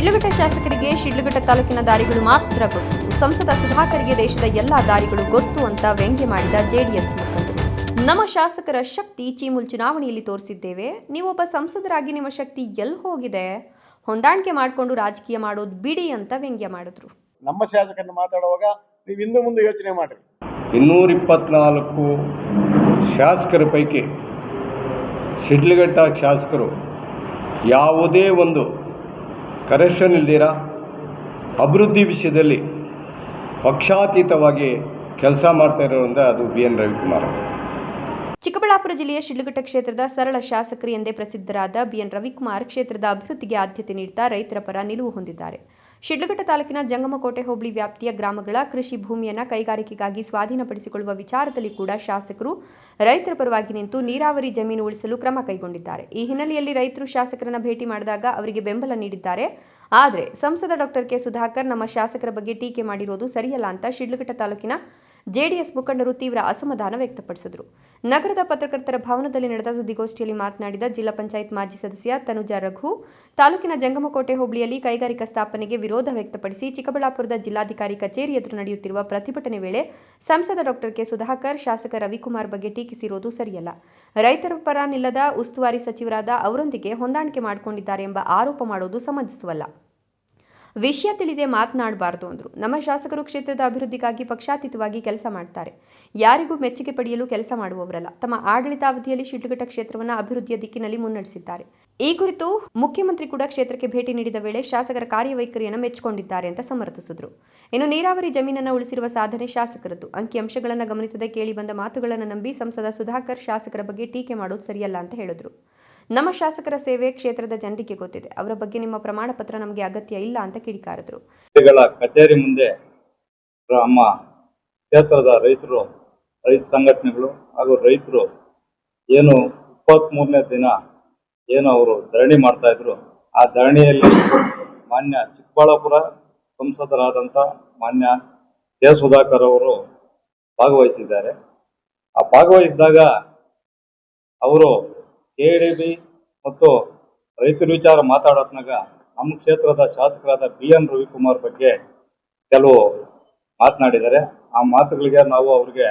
ಶಿಡ್ಲಘಟ್ಟ ಶಾಸಕರಿಗೆ ಶಿಡ್ಲಘಟ್ಟ ತಾಲೂಕಿನ ದಾರಿಗಳು ಮಾತ್ರ ಗೊತ್ತು, ಸಂಸದ ಸುಧಾಕರ್ಗೆ ದೇಶದ ಎಲ್ಲಾ ದಾರಿಗಳು ಗೊತ್ತು ಅಂತ ವ್ಯಂಗ್ಯ ಮಾಡಿದ ಜೆಡಿಎಸ್ ಮುಖಂಡರು. ನಮ್ಮ ಶಾಸಕರ ಶಕ್ತಿ ಚೀಮುಲ್ ಚುನಾವಣೆಯಲ್ಲಿ ತೋರಿಸಿದ್ದೇವೆ. ನೀವೊಬ್ಬ ಸಂಸದರಾಗಿ ನಿಮ್ಮ ಶಕ್ತಿ ಎಲ್ಲಿ ಹೋಗಿದೆ? ಹೊಂದಾಣಿಕೆ ಮಾಡಿಕೊಂಡು ರಾಜಕೀಯ ಮಾಡೋದು ಬಿಡಿ ಅಂತ ವ್ಯಂಗ್ಯ ಮಾಡಿದ್ರು. ನಮ್ಮ ಶಾಸಕರನ್ನು ಮಾತಾಡುವಾಗ ನೀವು ಹಿಂದೆ ಮುಂದೆ ಯೋಚನೆ ಮಾಡ್ರಿ. 224 ಶಾಸಕರ ಪೈಕಿ ಶಿಡ್ಲಘಟ್ಟ ಶಾಸಕರು ಯಾವುದೇ ಒಂದು ಕರೆಕ್ಷನ್ ಇಲ್ದಿರ ಅಭಿವೃದ್ಧಿ ವಿಷಯದಲ್ಲಿ ಪಕ್ಷಾತೀತವಾಗಿ ಕೆಲಸ ಮಾಡ್ತಾ ಇರೋದ್ರಿಂದ ಅದು BN ರವಿಕುಮಾರ್. ಚಿಕ್ಕಬಳ್ಳಾಪುರ ಜಿಲ್ಲೆಯ ಶಿಡ್ಲಘಟ್ಟ ಕ್ಷೇತ್ರದ ಸರಳ ಶಾಸಕರು ಎಂದೇ ಪ್ರಸಿದ್ಧರಾದ BN ರವಿಕುಮಾರ್ ಕ್ಷೇತ್ರದ ಅಭಿವೃದ್ಧಿಗೆ ಆದ್ಯತೆ ನೀಡುತ್ತಾ ರೈತರ ಪರ ನಿಲುವು ಹೊಂದಿದ್ದಾರೆ. ಶಿಡ್ಲಘಟ್ಟ ತಾಲೂಕಿನ ಜಂಗಮಕೋಟೆ ಹೋಬಳಿ ವ್ಯಾಪ್ತಿಯ ಗ್ರಾಮಗಳ ಕೃಷಿ ಭೂಮಿಯನ್ನು ಕೈಗಾರಿಕೆಗಾಗಿ ಸ್ವಾಧೀನಪಡಿಸಿಕೊಳ್ಳುವ ವಿಚಾರದಲ್ಲಿ ಕೂಡ ಶಾಸಕರು ರೈತರ ಪರವಾಗಿ ನಿಂತು ನೀರಾವರಿ ಜಮೀನು ಉಳಿಸಲು ಕ್ರಮ ಕೈಗೊಂಡಿದ್ದಾರೆ. ಈ ಹಿನ್ನೆಲೆಯಲ್ಲಿ ರೈತರು ಶಾಸಕರನ್ನ ಭೇಟಿ ಮಾಡಿದಾಗ ಅವರಿಗೆ ಬೆಂಬಲ ನೀಡಿದ್ದಾರೆ. ಆದರೆ ಸಂಸದ ಡಾಕ್ಟರ್ ಕೆ ಸುಧಾಕರ್ ನಮ್ಮ ಶಾಸಕರ ಬಗ್ಗೆ ಟೀಕೆ ಮಾಡಿರೋದು ಸರಿಯಲ್ಲ ಅಂತ ಶಿಡ್ಲಘಟ್ಟ ತಾಲೂಕಿನ ಜೆಡಿಎಸ್ ಮುಖಂಡರು ತೀವ್ರ ಅಸಮಾಧಾನ ವ್ಯಕ್ತಪಡಿಸಿದರು. ನಗರದ ಪತ್ರಕರ್ತರ ಭವನದಲ್ಲಿ ನಡೆದ ಸುದ್ದಿಗೋಷ್ಠಿಯಲ್ಲಿ ಮಾತನಾಡಿದ ಜಿಲ್ಲಾ ಪಂಚಾಯತ್ ಮಾಜಿ ಸದಸ್ಯ ತನುಜಾ ರಘು, ತಾಲೂಕಿನ ಜಂಗಮಕೋಟೆ ಹೋಬಳಿಯಲ್ಲಿ ಕೈಗಾರಿಕಾ ಸ್ಥಾಪನೆಗೆ ವಿರೋಧ ವ್ಯಕ್ತಪಡಿಸಿ ಚಿಕ್ಕಬಳ್ಳಾಪುರದ ಜಿಲ್ಲಾಧಿಕಾರಿ ಕಚೇರಿ ಎದುರು ನಡೆಯುತ್ತಿರುವ ಪ್ರತಿಭಟನೆ ವೇಳೆ ಸಂಸದ ಡಾಕ್ಟರ್ ಕೆ ಸುಧಾಕರ್ ಶಾಸಕ ರವಿಕುಮಾರ್ ಬಗ್ಗೆ ಟೀಕಿಸಿರುವುದು ಸರಿಯಲ್ಲ. ರೈತರ ಪರ ನಿಲ್ಲದ ಉಸ್ತುವಾರಿ ಸಚಿವರಾದ ಅವರೊಂದಿಗೆ ಹೊಂದಾಣಿಕೆ ಮಾಡಿಕೊಂಡಿದ್ದಾರೆ ಎಂಬ ಆರೋಪ ಮಾಡುವುದು ಸಮಂಜಸವಲ್ಲ. ವಿಷಯ ತಿಳಿದೇ ಮಾತನಾಡಬಾರದು ಅಂದರು. ನಮ್ಮ ಶಾಸಕರು ಕ್ಷೇತ್ರದ ಅಭಿವೃದ್ಧಿಗಾಗಿ ಪಕ್ಷಾತೀತವಾಗಿ ಕೆಲಸ ಮಾಡ್ತಾರೆ. ಯಾರಿಗೂ ಮೆಚ್ಚುಗೆ ಪಡೆಯಲು ಕೆಲಸ ಮಾಡುವವರಲ್ಲ. ತಮ್ಮ ಆಡಳಿತಾವಧಿಯಲ್ಲಿ ಶಿಡ್ಲಘಟ್ಟ ಕ್ಷೇತ್ರವನ್ನು ಅಭಿವೃದ್ಧಿಯ ದಿಕ್ಕಿನಲ್ಲಿ ಮುನ್ನಡೆಸಿದ್ದಾರೆ. ಈ ಕುರಿತು ಮುಖ್ಯಮಂತ್ರಿ ಕೂಡ ಕ್ಷೇತ್ರಕ್ಕೆ ಭೇಟಿ ನೀಡಿದ ವೇಳೆ ಶಾಸಕರ ಕಾರ್ಯವೈಖರಿಯನ್ನು ಮೆಚ್ಚಿಕೊಂಡಿದ್ದಾರೆ ಅಂತ ಸಮರ್ಥಿಸಿದರು. ಇನ್ನು ನೀರಾವರಿ ಜಮೀನನ್ನು ಉಳಿಸಿರುವ ಸಾಧನೆ ಶಾಸಕರದ್ದು. ಅಂಕಿಅಂಶಗಳನ್ನು ಗಮನಿಸದೆ ಕೇಳಿ ಬಂದ ಮಾತುಗಳನ್ನು ನಂಬಿ ಸಂಸದ ಸುಧಾಕರ್ ಶಾಸಕರ ಬಗ್ಗೆ ಟೀಕೆ ಮಾಡೋದು ಸರಿಯಲ್ಲ ಅಂತ ಹೇಳಿದರು. ನಮ್ಮ ಶಾಸಕರ ಸೇವೆ ಕ್ಷೇತ್ರದ ಜನರಿಗೆ ಗೊತ್ತಿದೆ. ಅವರ ಬಗ್ಗೆ ನಿಮ್ಮ ಪ್ರಮಾಣ ಪತ್ರ ನಮಗೆ ಅಗತ್ಯ ಇಲ್ಲ ಅಂತ ಕಿಡಿಕಾರಿದ್ರು. ಕಚೇರಿ ಮುಂದೆ ನಮ್ಮ ಕ್ಷೇತ್ರದ ರೈತರು, ರೈತ ಸಂಘಟನೆಗಳು ಹಾಗೂ ರೈತರು ಏನು 23ನೇ ದಿನ ಏನು ಅವರು ಧರಣಿ ಮಾಡ್ತಾ ಇದ್ರು, ಆ ಧರಣಿಯಲ್ಲಿ ಮಾನ್ಯ ಚಿಕ್ಕಬಳ್ಳಾಪುರ ಸಂಸದರಾದಂಥ ಮಾನ್ಯ ಕೆ ಸುಧಾಕರ್ ಅವರು ಭಾಗವಹಿಸಿದ್ದಾರೆ. ಆ ಭಾಗವಹಿಸಿದಾಗ ಅವರು KDB ಮತ್ತು ರೈತರ ವಿಚಾರ ಮಾತಾಡೋದ್ನಾಗ ನಮ್ಮ ಕ್ಷೇತ್ರದ ಶಾಸಕರಾದ BN ರವಿಕುಮಾರ್ ಬಗ್ಗೆ ಕೆಲವು ಮಾತನಾಡಿದ್ದಾರೆ. ಆ ಮಾತುಗಳಿಗೆ ನಾವು ಅವ್ರಿಗೆ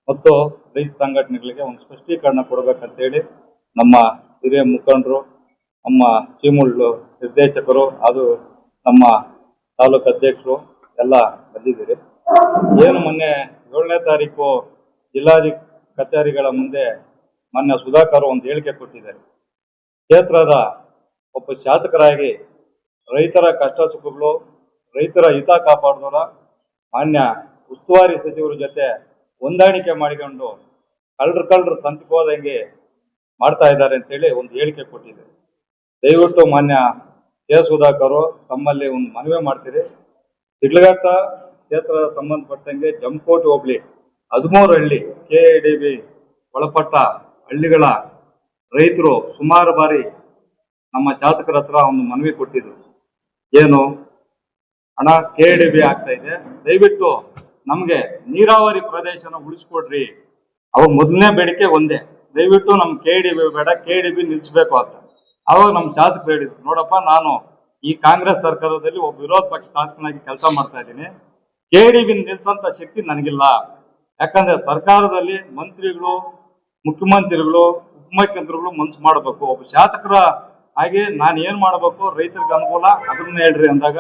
ಮತ್ತು ರೈತ ಸಂಘಟನೆಗಳಿಗೆ ಒಂದು ಸ್ಪಷ್ಟೀಕರಣ ಕೊಡಬೇಕಂತೇಳಿ ನಮ್ಮ ಹಿರಿಯ ಮುಖಂಡರು, ನಮ್ಮ ಚೀಮುಲ್ ನಿರ್ದೇಶಕರು, ಅದು ನಮ್ಮ ತಾಲೂಕು ಅಧ್ಯಕ್ಷರು ಎಲ್ಲ ಬಂದಿದ್ದೀರಿ. ಏನು ಮೊನ್ನೆ 7ನೇ ತಾರೀಕು ಜಿಲ್ಲಾಧಿಕಾರಿ ಕಚೇರಿಗಳ ಮುಂದೆ ಮಾನ್ಯ ಸುಧಾಕರ್ ಒಂದು ಹೇಳಿಕೆ ಕೊಟ್ಟಿದ್ದಾರೆ. ಕ್ಷೇತ್ರದ ಒಬ್ಬ ಶಾಸಕರಾಗಿ ರೈತರ ಕಷ್ಟ ಸುಖಗಳು, ರೈತರ ಹಿತ ಕಾಪಾಡಿದವರ ಮಾನ್ಯ ಉಸ್ತುವಾರಿ ಸಚಿವರ ಜೊತೆ ಹೊಂದಾಣಿಕೆ ಮಾಡಿಕೊಂಡು ಕಳ್ಳರು ಸಂತಕೋದಂಗೆ ಮಾಡ್ತಾ ಇದ್ದಾರೆ ಅಂತೇಳಿ ಒಂದು ಹೇಳಿಕೆ ಕೊಟ್ಟಿದ್ದಾರೆ. ದಯವಿಟ್ಟು ಮಾನ್ಯ ಕೆ ಸುಧಾಕರ್ ತಮ್ಮಲ್ಲಿ ಒಂದು ಮನವಿ ಮಾಡ್ತೀರಿ. ಶಿಡ್ಲಘಟ್ಟ ಕ್ಷೇತ್ರದ ಸಂಬಂಧಪಟ್ಟಂಗೆ ಜಂಗಮಕೋಟೆ ಹೋಬಳಿ 13 ಹಳ್ಳಿ KDB ಒಳಪಟ್ಟ ಹಳ್ಳಿಗಳ ರೈತರು ಸುಮಾರು ಬಾರಿ ನಮ್ಮ ಶಾಸಕರ ಹತ್ರ ಒಂದು ಮನವಿ ಕೊಟ್ಟಿದ್ರು. ಏನು ಹಣ KDB ಆಗ್ತಾ ಇದೆ, ದಯವಿಟ್ಟು ನಮಗೆ ನೀರಾವರಿ ಪ್ರದೇಶನ ಉಳಿಸ್ಕೊಡ್ರಿ. ಅವಾಗ ಮೊದಲನೇ ಬೇಡಿಕೆ ಒಂದೇ, ದಯವಿಟ್ಟು ನಮ್ KDB ಬೇಡ, KDB ನಿಲ್ಲಿಸ್ಬೇಕು ಅಂತ. ಅವಾಗ ನಮ್ಮ ಶಾಸಕರು ಹೇಳಿದ್ರು, ನೋಡಪ್ಪ, ನಾನು ಈ ಕಾಂಗ್ರೆಸ್ ಸರ್ಕಾರದಲ್ಲಿ ಒಬ್ಬ ವಿರೋಧ ಪಕ್ಷ ಶಾಸಕನಾಗಿ ಕೆಲಸ ಮಾಡ್ತಾ ಇದ್ದೀನಿ. KDB ನಿಲ್ಸಂತ ಶಕ್ತಿ ನನಗಿಲ್ಲ. ಯಾಕಂದ್ರೆ ಸರ್ಕಾರದಲ್ಲಿ ಮಂತ್ರಿಗಳು, ಮುಖ್ಯಮಂತ್ರಿಗಳು, ಉಪಮುಖ್ಯಮಂತ್ರಿಗಳು ಮನ್ಸು ಮಾಡಬೇಕು. ಒಬ್ಬ ಶಾಸಕರ ಹಾಗೆ ನಾನು ಏನ್ ಮಾಡಬೇಕು, ರೈತರಿಗೆ ಅನುಕೂಲ ಅದನ್ನ ಹೇಳ್ರಿ ಅಂದಾಗ,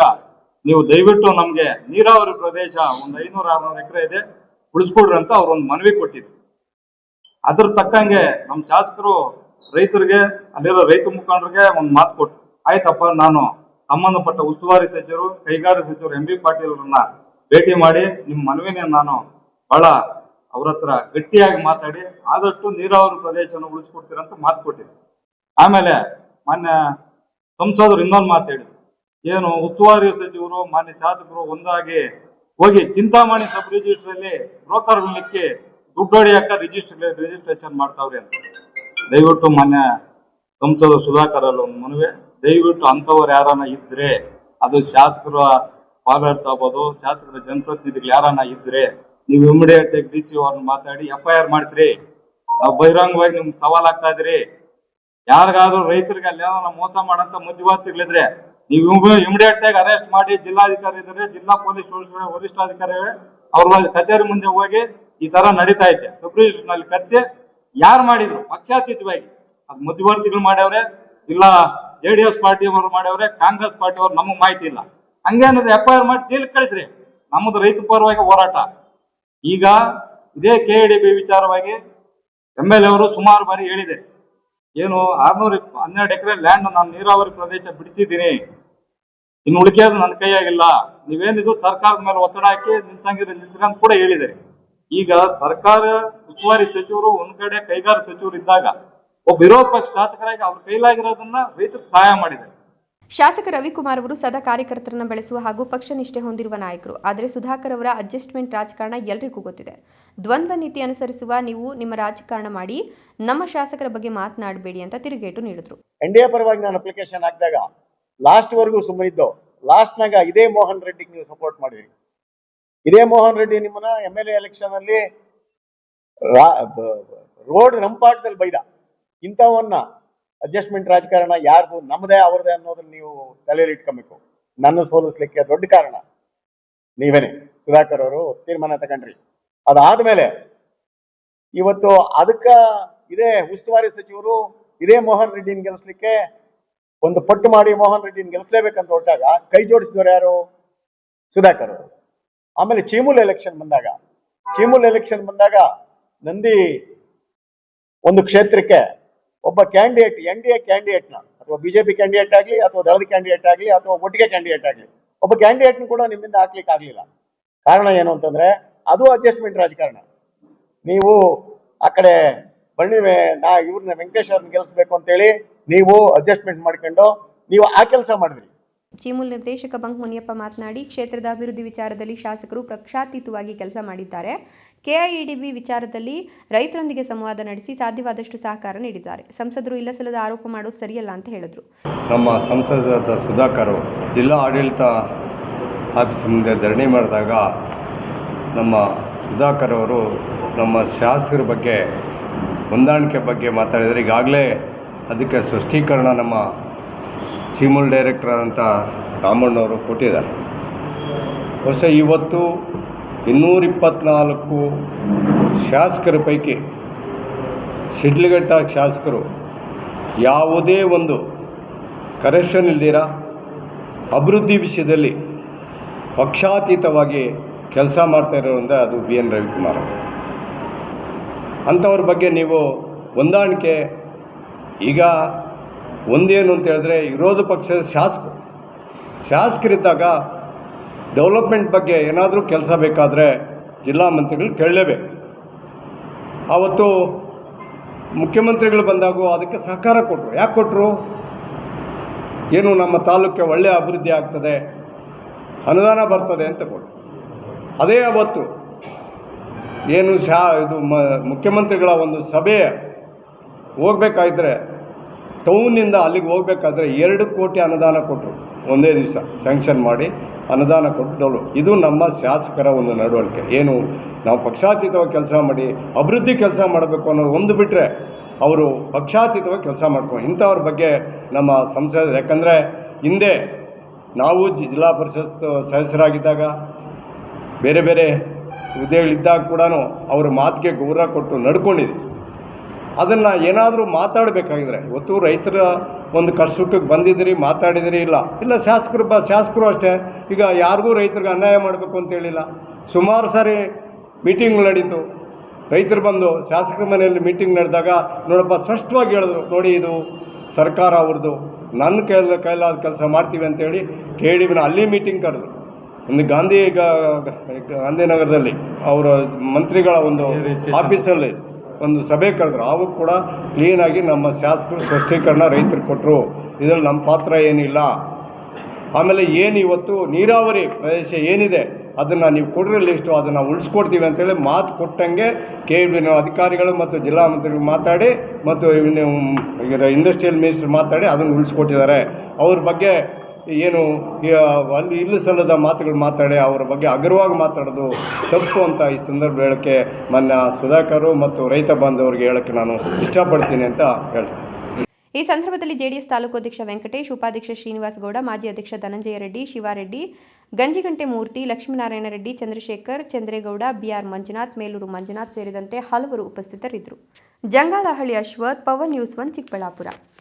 ನೀವು ದಯವಿಟ್ಟು ನಮ್ಗೆ ನೀರಾವರಿ ಪ್ರದೇಶ ಒಂದು 500-600 ಎಕರೆ ಇದೆ, ಉಳಿಸ್ಕೊಡ್ರಿ ಅಂತ ಅವ್ರೊಂದು ಮನವಿ ಕೊಟ್ಟಿದ್ರು. ಅದ್ರ ತಕ್ಕಂಗೆ ನಮ್ಮ ಶಾಸಕರು ರೈತರಿಗೆ, ಅಲ್ಲಿರೋ ರೈತ ಮುಖಂಡರಿಗೆ ಒಂದು ಮಾತು ಕೊಟ್ಟು, ಆಯ್ತಪ್ಪ, ನಾನು ಸಂಬಂಧಪಟ್ಟ ಉಸ್ತುವಾರಿ ಸಚಿವರು, ಕೈಗಾರಿಕಾ ಸಚಿವರು MB ಪಾಟೀಲ್ ಅವ್ರನ್ನ ಭೇಟಿ ಮಾಡಿ ನಿಮ್ಮ ಮನವಿನ ನಾನು ಬಹಳ ಅವ್ರ ಹತ್ರ ಗಟ್ಟಿಯಾಗಿ ಮಾತಾಡಿ ಆದಷ್ಟು ನೀರಾವರಿ ಪ್ರದೇಶವನ್ನು ಉಳಿಸ್ಕೊಡ್ತೀರಂತ ಮಾತು ಕೊಟ್ಟಿದ್ರು. ಆಮೇಲೆ ಮಾನ್ಯ ಸಂಸದರು ಇನ್ನೊಂದು ಮಾತು ಹೇಳಿದ್ರು, ಏನು ಉಸ್ತುವಾರಿ ಸಚಿವರು ಮಾನ್ಯ ಶಾಸಕರು ಒಂದಾಗಿ ಹೋಗಿ ಚಿಂತಾಮಣಿ ಸಬ್ ರಿಜಿಸ್ಟ್ರಲ್ಲಿ ಬ್ರೋಕರ್ಗಳಿಗೆ ದುಡ್ಡು ಹೊಡಿಯಕ್ಕ ರಿಜಿಸ್ಟ್ರೇಷನ್ ಮಾಡ್ತಾವ್ರಿ ಅಂತ. ದಯವಿಟ್ಟು ಮಾನ್ಯ ಸಂಸದ ಸುಧಾಕರ್ ಅಲ್ಲಿ ಒಂದು ಮನವಿ, ದಯವಿಟ್ಟು ಅಂಥವ್ರು ಯಾರನ್ನ ಇದ್ರೆ, ಅದು ಶಾಸಕರ ಫಾಲೋವರ್ಸ್ ಆಗ್ಬೋದು, ಶಾಸಕರ ಜನಪ್ರತಿನಿಧಿಗಳು ಯಾರನ್ನ ಇದ್ರೆ ನೀವು ಇಮಿಡಿಯೇಟ್ ಆಗಿ DC ಅವ್ರನ್ನ ಮಾತಾಡಿ FIR ಮಾಡ್ತೀರಿ. ಬಹಿರಂಗವಾಗಿ ನಿಮ್ಗೆ ಸವಾಲ್ ಆಗ್ತಾ ಇದ್ರಿ. ಯಾರಿಗಾದ್ರೂ ರೈತರಿಗೆ ಅಲ್ಲಿ ಮೋಸ ಮಾಡಂತ ಮಧ್ಯವರ್ತಿಗಳಿದ್ರೆ ನೀವು ಇಮಿಡಿಯೇಟ್ ಆಗಿ ಅರೆಸ್ಟ್ ಮಾಡಿ ಜಿಲ್ಲಾಧಿಕಾರಿ ಇದ್ದಾರೆ, ಜಿಲ್ಲಾ ಪೊಲೀಸ್ ವರಿಷ್ಠಾಧಿಕಾರಿ ಅವ್ರ ಕಚೇರಿ ಮುಂದೆ ಹೋಗಿ ಈ ತರ ನಡೀತಾ ಐತೆ ಸಬ್ರಿಜಿಸ್ಟ್ರಲ್ಲಿ ಕರ್ಚೆ ಯಾರು ಮಾಡಿದ್ರು ಪಕ್ಷಾತೀತವಾಗಿ, ಅದು ಮಧ್ಯವರ್ತಿಗಳು ಮಾಡ್ಯವ್ರೆ, ಇಲ್ಲ JDS ಪಾರ್ಟಿಯವರು ಮಾಡ್ಯವ್ರೆ, ಕಾಂಗ್ರೆಸ್ ಪಾರ್ಟಿಯವರು, ನಮಗೆ ಮಾಹಿತಿ ಇಲ್ಲ. ಹಂಗೇನಾದ್ರೆ FIR ಮಾಡಿ ಜೈಲಿಗೆ ಕಳಿಸ್ರಿ. ನಮ್ಮದು ರೈತ ಪರವಾಗಿ ಹೋರಾಟ. ಈಗ ಇದೇ KADB ವಿಚಾರವಾಗಿ MLA ಅವರು ಸುಮಾರು ಬಾರಿ ಹೇಳಿದೆ, ಏನು 612 ಎಕರೆ ಲ್ಯಾಂಡ್ ನಾನು ನೀರಾವರಿ ಪ್ರದೇಶ ಬಿಡಿಸಿದ್ದೀನಿ, ಇನ್ನು ಉಳಿಕೆಯೋದು ನನ್ನ ಕೈಯಾಗಿಲ್ಲ, ನೀವೇನಿದು ಸರ್ಕಾರದ ಮೇಲೆ ಒತ್ತಡ ಹಾಕಿ ನಿಲ್ಸಂಗಿದ್ರೆ ನಿಲ್ಸ್ಕೊಂಡ್ ಕೂಡ ಹೇಳಿದೆ. ಈಗ ಸರ್ಕಾರ ಉಸ್ತುವಾರಿ ಸಚಿವರು ಒಂದ್ ಕಡೆ ಕೈಗಾರಿಕಾ ಸಚಿವರು ಇದ್ದಾಗ ಒಬ್ಬ ವಿರೋಧ ಪಕ್ಷ ಶಾಸಕರಾಗಿ ಅವ್ರ ಕೈಲಾಗಿರೋದನ್ನ ರೈತರಿಗೆ ಸಹಾಯ ಮಾಡಿದ್ದಾರೆ. ಶಾಸಕ ರವಿಕುಮಾರ್ ಅವರು ಸದಾ ಕಾರ್ಯಕರ್ತರನ್ನ ಬೆಳೆಸುವ ಹಾಗೂ ಪಕ್ಷ ನಿಷ್ಠೆ ಹೊಂದಿರುವ ನಾಯಕರು. ಆದರೆ ಸುಧಾಕರ್ ಅವರ ಅಡ್ಜಸ್ಟ್ಮೆಂಟ್ ರಾಜಕಾರಣ ಎಲ್ರಿಗೂ ಗೊತ್ತಿದೆ. ದ್ವಂದ್ವ ನೀತಿ ಅನುಸರಿಸುವ ನೀವು ನಿಮ್ಮ ರಾಜಕಾರಣ ಮಾಡಿ, ನಮ್ಮ ಶಾಸಕರ ಬಗ್ಗೆ ಮಾತನಾಡಬೇಡಿ ಅಂತ ತಿರುಗೇಟು ನೀಡಿದ್ರು. NDA ಪರವಾಗಿ ನಾನು ಅಪ್ಲಿಕೇಶನ್ ಹಾಕಿದಾಗ ಲಾಸ್ಟ್ ವರ್ಗೂ ಸುಮ್ಮನಿದ್ದು, ಲಾಸ್ಟ್ನಾಗ ಇದೇ ಮೋಹನ್ ರೆಡ್ಡಿಗೆ ನೀವು ಸಪೋರ್ಟ್ ಮಾಡಿದ್ರಿ. ಇದೇ ಮೋಹನ್ ರೆಡ್ಡಿ ನಿಮ್ಮನ್ನ MLA ಎಲೆಕ್ಷನ್ ಅಲ್ಲಿ ರೋಡ್ ರಂಪಾಟದಲ್ಲಿ ಬೈದ. ಇಂಥವನ್ನ ಅಡ್ಜಸ್ಟ್ಮೆಂಟ್ ರಾಜಕಾರಣ ಯಾರ್ದು ನಮ್ಮದೇ ಅವ್ರದೇ ಅನ್ನೋದನ್ನ ನೀವು ತಲೆಯಲ್ಲಿ ಇಟ್ಕೊಬೇಕು. ನನ್ನ ಸೋಲಿಸ್ಲಿಕ್ಕೆ ದೊಡ್ಡ ಕಾರಣ ನೀವೇನೆ. ಸುಧಾಕರ್ ಅವರು ತೀರ್ಮಾನ ತಗೊಂಡ್ರಿ. ಅದಾದ್ಮೇಲೆ ಇವತ್ತು ಅದಕ್ಕ ಇದೇ ಉಸ್ತುವಾರಿ ಸಚಿವರು ಇದೇ ಮೋಹನ್ ರೆಡ್ಡಿನ ಗೆಲ್ಲಿಸ್ಲಿಕ್ಕೆ ಒಂದು ಪಟ್ಟು ಮಾಡಿ ಮೋಹನ್ ರೆಡ್ಡಿನ ಗೆಲ್ಲಿಸ್ಲೇಬೇಕಂತ ಹೊರಟಾಗ ಕೈ ಜೋಡಿಸಿದವರು ಯಾರು? ಸುಧಾಕರ್ ಅವರು. ಆಮೇಲೆ ಚೀಮೂಲ್ ಎಲೆಕ್ಷನ್ ಬಂದಾಗ ನಂದಿ ಒಂದು ಕ್ಷೇತ್ರಕ್ಕೆ ಒಬ್ಬ ಕ್ಯಾಂಡಿಡೇಟ್, NDA ಕ್ಯಾಂಡಿಡೇಟ್ನ ಅಥವಾ BJP ಕ್ಯಾಂಡಿಡೇಟ್ ಆಗಲಿ ಅಥವಾ ದಳದ ಕ್ಯಾಂಡಿಡೇಟ್ ಆಗಲಿ ಅಥವಾ ಒಟ್ಟಿಗೆ ಕ್ಯಾಂಡಿಡೇಟ್ ಆಗಲಿ ಒಬ್ಬ ಕ್ಯಾಂಡಿಡೇಟ್ನ ಕೂಡ ನಿಮ್ಮಿಂದ ಹಾಕ್ಲಿಕ್ಕೆ ಆಗ್ಲಿಲ್ಲ. ಕಾರಣ ಏನು ಅಂತಂದ್ರೆ ಅದು ಅಡ್ಜಸ್ಟ್ಮೆಂಟ್ ರಾಜಕಾರಣ. ನೀವು ಆ ಕಡೆ ಇವ್ರನ್ನ ವೆಂಕಟೇಶ್ ಅವ್ರನ್ನ ಗೆಲ್ಲಿಸ್ಬೇಕು ಅಂತೇಳಿ ನೀವು ಅಡ್ಜಸ್ಟ್ಮೆಂಟ್ ಮಾಡ್ಕೊಂಡು ನೀವು ಆ ಕೆಲಸ ಮಾಡಿದ್ರಿ. ಚೀಮೂಲ್ ನಿರ್ದೇಶಕ ಬಂಕ್ ಮುನಿಯಪ್ಪ ಮಾತನಾಡಿ, ಕ್ಷೇತ್ರದ ಅಭಿವೃದ್ಧಿ ವಿಚಾರದಲ್ಲಿ ಶಾಸಕರು ಪಕ್ಷಾತೀತವಾಗಿ ಕೆಲಸ ಮಾಡಿದ್ದಾರೆ. KIADB ವಿಚಾರದಲ್ಲಿ ರೈತರೊಂದಿಗೆ ಸಂವಾದ ನಡೆಸಿ ಸಾಧ್ಯವಾದಷ್ಟು ಸಹಕಾರ ನೀಡಿದ್ದಾರೆ. ಸಂಸದರು ಇಲ್ಲಸಲ್ಲದ ಆರೋಪ ಮಾಡೋದು ಸರಿಯಲ್ಲ ಅಂತ ಹೇಳಿದ್ರು. ನಮ್ಮ ಸಂಸದರಾದ ಸುಧಾಕರ್ ಜಿಲ್ಲಾ ಆಡಳಿತ ಆಫೀಸ್ ಮುಂದೆ ಧರಣಿ ಮಾಡಿದಾಗ ನಮ್ಮ ಸುಧಾಕರ್ ಅವರು ನಮ್ಮ ಶಾಸಕರ ಬಗ್ಗೆ ಹೊಂದಾಣಿಕೆ ಬಗ್ಗೆ ಮಾತಾಡಿದರೆ, ಈಗಾಗಲೇ ಅದಕ್ಕೆ ಸ್ಪಷ್ಟೀಕರಣ ನಮ್ಮ ಚೀಮೂಲ್ ಡೈರೆಕ್ಟರ್ ಆದಂಥ ರಾಮಣ್ಣವರು ಕೊಟ್ಟಿದ್ದಾರೆ. ಬಹುಶಃ ಇವತ್ತು 224 ಶಾಸಕರ ಪೈಕಿ ಶಿಡ್ಲಘಟ್ಟ ಶಾಸಕರು ಯಾವುದೇ ಒಂದು ಕರೆಕ್ಷನ್ ಇಲ್ದಿರ ಅಭಿವೃದ್ಧಿ ವಿಷಯದಲ್ಲಿ ಪಕ್ಷಾತೀತವಾಗಿ ಕೆಲಸ ಮಾಡ್ತಾ ಇರೋದ್ರಿಂದ ಅದು BN ರವಿಕುಮಾರ್. ಅಂಥವ್ರ ಬಗ್ಗೆ ನೀವು ಹೊಂದಾಣಿಕೆ, ಈಗ ಒಂದೇನು ಅಂತ ಹೇಳಿದ್ರೆ ವಿರೋಧ ಪಕ್ಷದ ಶಾಸಕರಿದ್ದಾಗ ಡೆವಲಪ್ಮೆಂಟ್ ಬಗ್ಗೆ ಏನಾದರೂ ಕೆಲಸ ಬೇಕಾದರೆ ಜಿಲ್ಲಾ ಮಂತ್ರಿಗಳು ಕೇಳಲೇಬೇಕು. ಆವತ್ತು ಮುಖ್ಯಮಂತ್ರಿಗಳು ಬಂದಾಗೂ ಅದಕ್ಕೆ ಸಹಕಾರ ಕೊಟ್ಟರು. ಯಾಕೆ ಕೊಟ್ಟರು? ಏನು ನಮ್ಮ ತಾಲೂಕಿಗೆ ಒಳ್ಳೆಯ ಅಭಿವೃದ್ಧಿ ಆಗ್ತದೆ, ಅನುದಾನ ಬರ್ತದೆ ಅಂತ ಕೊಟ್ಟರು. ಅದೇ ಅವತ್ತು ಏನು ಮುಖ್ಯಮಂತ್ರಿಗಳ ಒಂದು ಸಭೆ ಹೋಗ್ಬೇಕಾದ್ರೆ ಟೌನಿಂದ ಅಲ್ಲಿಗೆ ಹೋಗ್ಬೇಕಾದ್ರೆ 2 ಕೋಟಿ ಅನುದಾನ ಕೊಟ್ಟರು. ಒಂದೇ ದಿವಸ ಸ್ಯಾಂಕ್ಷನ್ ಮಾಡಿ ಅನುದಾನ ಕೊಟ್ಟರು. ಇದು ನಮ್ಮ ಶಾಸಕರ ಒಂದು ನಡವಳಿಕೆ. ಏನು ನಾವು ಪಕ್ಷಾತೀತವಾಗಿ ಕೆಲಸ ಮಾಡಿ ಅಭಿವೃದ್ಧಿ ಕೆಲಸ ಮಾಡಬೇಕು ಅನ್ನೋದು ಒಂದು ಬಿಟ್ಟರೆ ಅವರು ಪಕ್ಷಾತೀತವಾಗಿ ಕೆಲಸ ಮಾಡ್ಕೊಂಡು ಇಂಥವ್ರ ಬಗ್ಗೆ ನಮ್ಮ ಸಂಸದರು, ಯಾಕಂದರೆ ಹಿಂದೆ ನಾವು ಜಿಲ್ಲಾ ಪರಿಷತ್ ಸದಸ್ಯರಾಗಿದ್ದಾಗ ಬೇರೆ ಬೇರೆ ಹುದ್ದೆಗಳಿದ್ದಾಗ ಕೂಡ ಅವ್ರ ಮಾತಿಗೆ ಗೌರವ ಕೊಟ್ಟು ನಡ್ಕೊಂಡಿದ್ವಿ. ಅದನ್ನು ಏನಾದರೂ ಮಾತಾಡಬೇಕಾಗಿದ್ರೆ ಇವತ್ತು ರೈತರ ಒಂದು ಕಷ್ಟಕ್ಕೆ ಬಂದಿದ್ದೀರಿ, ಮಾತಾಡಿದಿರಿ, ಇಲ್ಲ ಶಾಸಕರು ಅಷ್ಟೇ. ಈಗ ಯಾರಿಗೂ ರೈತರಿಗೆ ಅನ್ಯಾಯ ಮಾಡಬೇಕು ಅಂತೇಳಿಲ್ಲ. ಸುಮಾರು ಸಾರಿ ಮೀಟಿಂಗ್ ನಡೀತು. ರೈತರು ಬಂದು ಶಾಸಕರ ಮನೆಯಲ್ಲಿ ಮೀಟಿಂಗ್ ನಡೆದಾಗ ನೋಡಪ್ಪ ಸ್ಪಷ್ಟವಾಗಿ ಹೇಳಿದ್ರು, ನೋಡಿ ಇದು ಸರ್ಕಾರ ಅವ್ರದ್ದು, ನನ್ನ ಕೈಲಾದ ಕೆಲಸ ಮಾಡ್ತೀವಿ ಅಂತೇಳಿ KADBನ ಅಲ್ಲಿ ಮೀಟಿಂಗ್ ಕರೆದ್ರು. ಒಂದು ಗಾಂಧಿನಗರದಲ್ಲಿ ಅವರ ಮಂತ್ರಿಗಳ ಒಂದು ಆಫೀಸಲ್ಲಿ ಒಂದು ಸಭೆ ಕರೆದ್ರು. ಅವು ಕೂಡ ಕ್ಲೀನಾಗಿ ನಮ್ಮ ಶಾಸಕರು ಸ್ಪಷ್ಟೀಕರಣ ರೈತರು ಕೊಟ್ಟರು. ಇದರಲ್ಲಿ ನಮ್ಮ ಪಾತ್ರ ಏನಿಲ್ಲ. ಆಮೇಲೆ ಏನು ಇವತ್ತು ನೀರಾವರಿ ಪ್ರದೇಶ ಏನಿದೆ ಅದನ್ನು ನೀವು ಕೊಡ್ರಿ ಲಿಸ್ಟು, ಅದನ್ನು ಉಳಿಸ್ಕೊಡ್ತೀವಿ ಅಂತೇಳಿ ಮಾತು ಕೊಟ್ಟಂಗೆ KADBನ ಅಧಿಕಾರಿಗಳು ಮತ್ತು ಜಿಲ್ಲಾ ಮಂತ್ರಿಗಳು ಮಾತಾಡಿ ಮತ್ತು ಇಂಡಸ್ಟ್ರಿಯಲ್ ಮಿನಿಸ್ಟರ್ ಮಾತಾಡಿ ಅದನ್ನು ಉಳಿಸ್ಕೊಟ್ಟಿದ್ದಾರೆ. ಅವ್ರ ಬಗ್ಗೆ ಏನು ಅಲ್ಲಿ ಇಲ್ಲ ಸಲ್ಲದ ಮಾತುಗಳು ಮಾತಾಡಿ ಅವರ ಬಗ್ಗೆ ಅಗರವಾಗಿ ಮಾತಾಡೋದು ತಪ್ಪು ಅಂತ ಈ ಸಂದರ್ಭ ಹೇಳೋಕ್ಕೆ ಮೊನ್ನೆ ಸುಧಾಕರ್ ಮತ್ತು ರೈತ ಬಾಂಧವರಿಗೆ ಹೇಳೋಕ್ಕೆ ನಾನು ಇಷ್ಟಪಡ್ತೀನಿ ಅಂತ ಹೇಳ್ತೀನಿ. ಈ ಸಂದರ್ಭದಲ್ಲಿ ಜೆಡಿಎಸ್ ತಾಲೂಕು ಅಧ್ಯಕ್ಷ ವೆಂಕಟೇಶ್, ಉಪಾಧ್ಯಕ್ಷ ಶ್ರೀನಿವಾಸ ಗೌಡ, ಮಾಜಿ ಅಧ್ಯಕ್ಷ ಧನಂಜಯ ರೆಡ್ಡಿ, ಶಿವಾರೆಡ್ಡಿ, ಗಂಜಿಗಂಟೆ ಮೂರ್ತಿ, ಲಕ್ಷ್ಮೀನಾರಾಯಣ ರೆಡ್ಡಿ, ಚಂದ್ರಶೇಖರ್, ಚಂದ್ರೇಗೌಡ, ಬಿಆರ್ ಮಂಜುನಾಥ್, ಮೇಲೂರು ಮಂಜುನಾಥ್ ಸೇರಿದಂತೆ ಹಲವರು ಉಪಸ್ಥಿತರಿದ್ದರು. ಜಂಗಾಲಹಳ್ಳಿ ಅಶ್ವಥ್, ಪವನ್ ನ್ಯೂಸ್ 1 ಚಿಕ್ಕಬಳ್ಳಾಪುರ.